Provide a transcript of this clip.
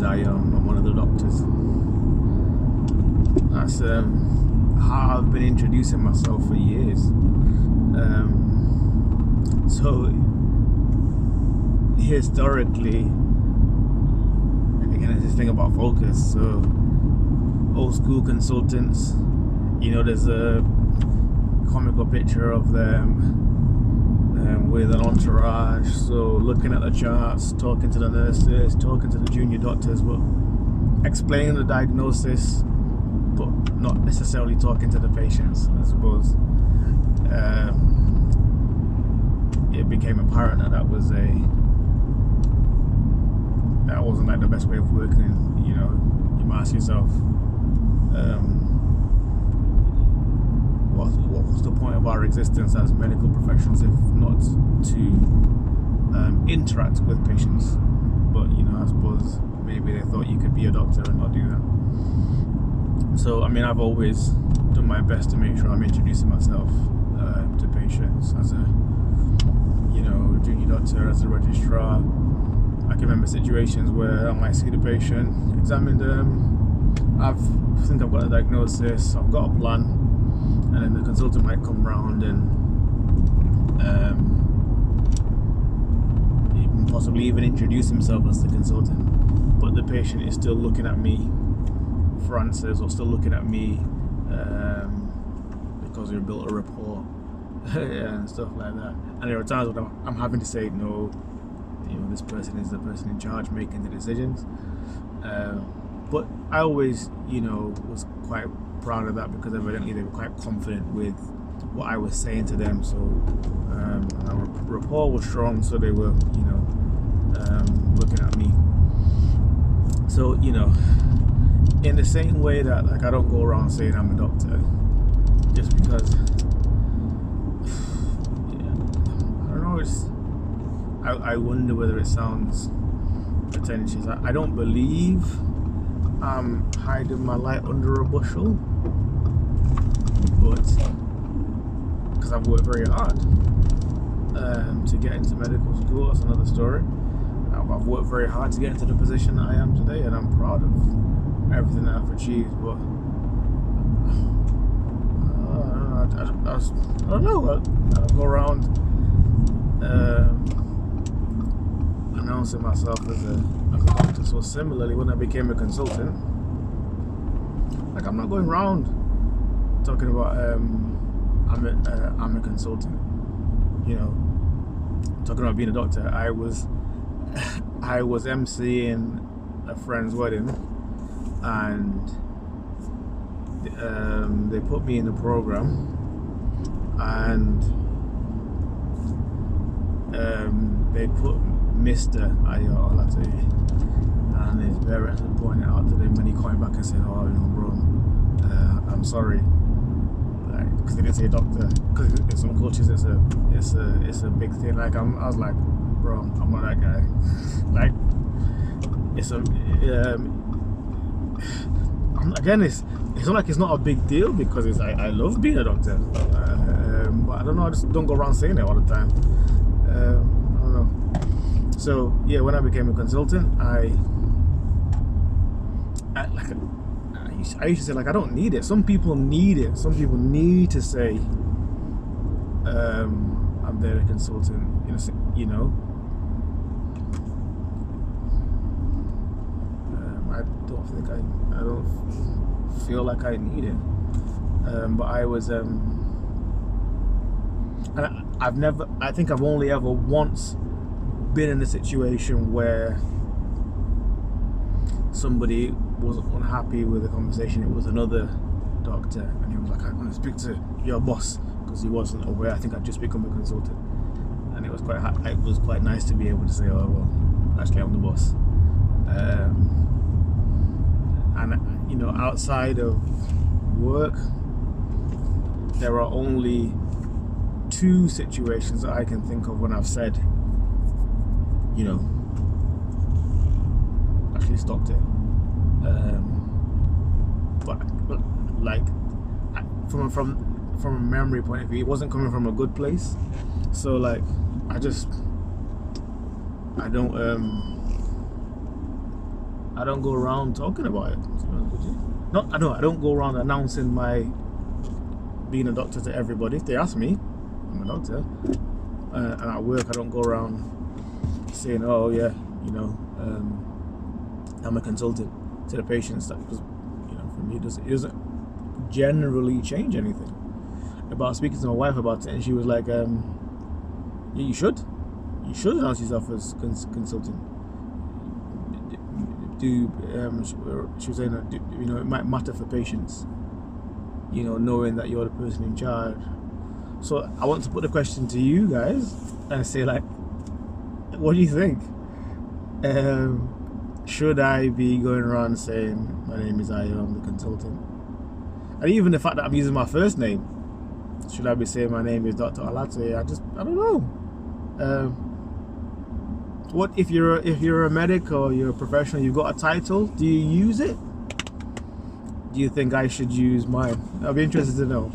name's Ayo. I'm one of the doctors. That's how I've been introducing myself for years. So historically, again, it's this thing about focus. So old school consultants, you know, there's a comical picture of them with an entourage, so looking at the charts, talking to the nurses, talking to the junior doctors, but explaining the diagnosis, but not necessarily talking to the patients, I suppose. It became apparent that that wasn't like the best way of working. You know, you might ask yourself, what was the point of our existence as medical professionals if not to interact with patients? But you know, I suppose maybe they thought you could be a doctor and not do that. So I mean, I've always done my best to make sure I'm introducing myself to patients as a, you know, junior doctor, as a registrar. I can remember situations where I might see the patient, examine them, I think I've got a diagnosis, I've got a plan, and then the consultant might come round and possibly even introduce himself as the consultant, but the patient is still looking at me for answers, or still looking at me because we built a rapport and stuff like that. And there are times when I'm having to say, no, you know, this person is the person in charge making the decisions. But I always, you know, was quite proud of that, because evidently they were quite confident with what I was saying to them. So our rapport was strong, so they were, you know, looking at me. So, you know, in the same way that, like, I don't go around saying I'm a doctor just because, yeah, I don't know, I wonder whether it sounds pretentious. I don't believe I'm hiding my light under a bushel, but because I've worked very hard to get into medical school. That's another story. I've worked very hard to get into the position that I am today, and I'm proud of everything that I've achieved. But I don't know. I go around announcing myself as a doctor. So similarly, when I became a consultant, like, I'm not going around talking about I'm a consultant. You know, talking about being a doctor. I was emceeing a friend's wedding, and they put me in the program, and they put Mr. Ayo and his parents had pointed out to them, and he came back and said, oh, you know, bro, I'm sorry, like, because they didn't say doctor, because in some cultures it's a big thing. Like, I was like, bro, I'm not that guy. Like, it's again, it's not like it's not a big deal, because I love being a doctor, but I don't know, I just don't go around saying it all the time. I don't know. So yeah, when I became a consultant, I used to say, like, I don't need it. Some people need it. Some people need to say, I'm there a consultant. You know. I don't feel like I need it. But I was, and I think I've only ever once been in a situation where somebody was unhappy with the conversation. It was another doctor, and he was like, I want to speak to your boss, because he wasn't aware. I think I'd just become a consultant, and it was quite nice to be able to say, oh, well, actually I'm the boss. And you know, outside of work, there are only 2 situations that I can think of when I've said, you know, actually stopped it. But like, from a memory point of view, it wasn't coming from a good place. So like, I I don't go around talking about it. I don't go around announcing my being a doctor to everybody. If they ask me, I'm a doctor. And at work, I don't go around saying, "Oh yeah, you know, I'm a consultant" to the patients. Because for me, it doesn't generally change anything. About speaking to my wife about it, and she was like, "Yeah, you should announce yourself as consultant." She was saying that it might matter for patients, knowing that you're the person in charge. So I want to put the question to you guys and say, like, what do you think? Should I be going around saying my name is Ayo, I'm the consultant? And even the fact that I'm using my first name, should I be saying my name is Dr. Alate? I don't know. What if you're a medic or you're a professional, you've got a title, do you use it? Do you think I should use mine? I'd be interested to know.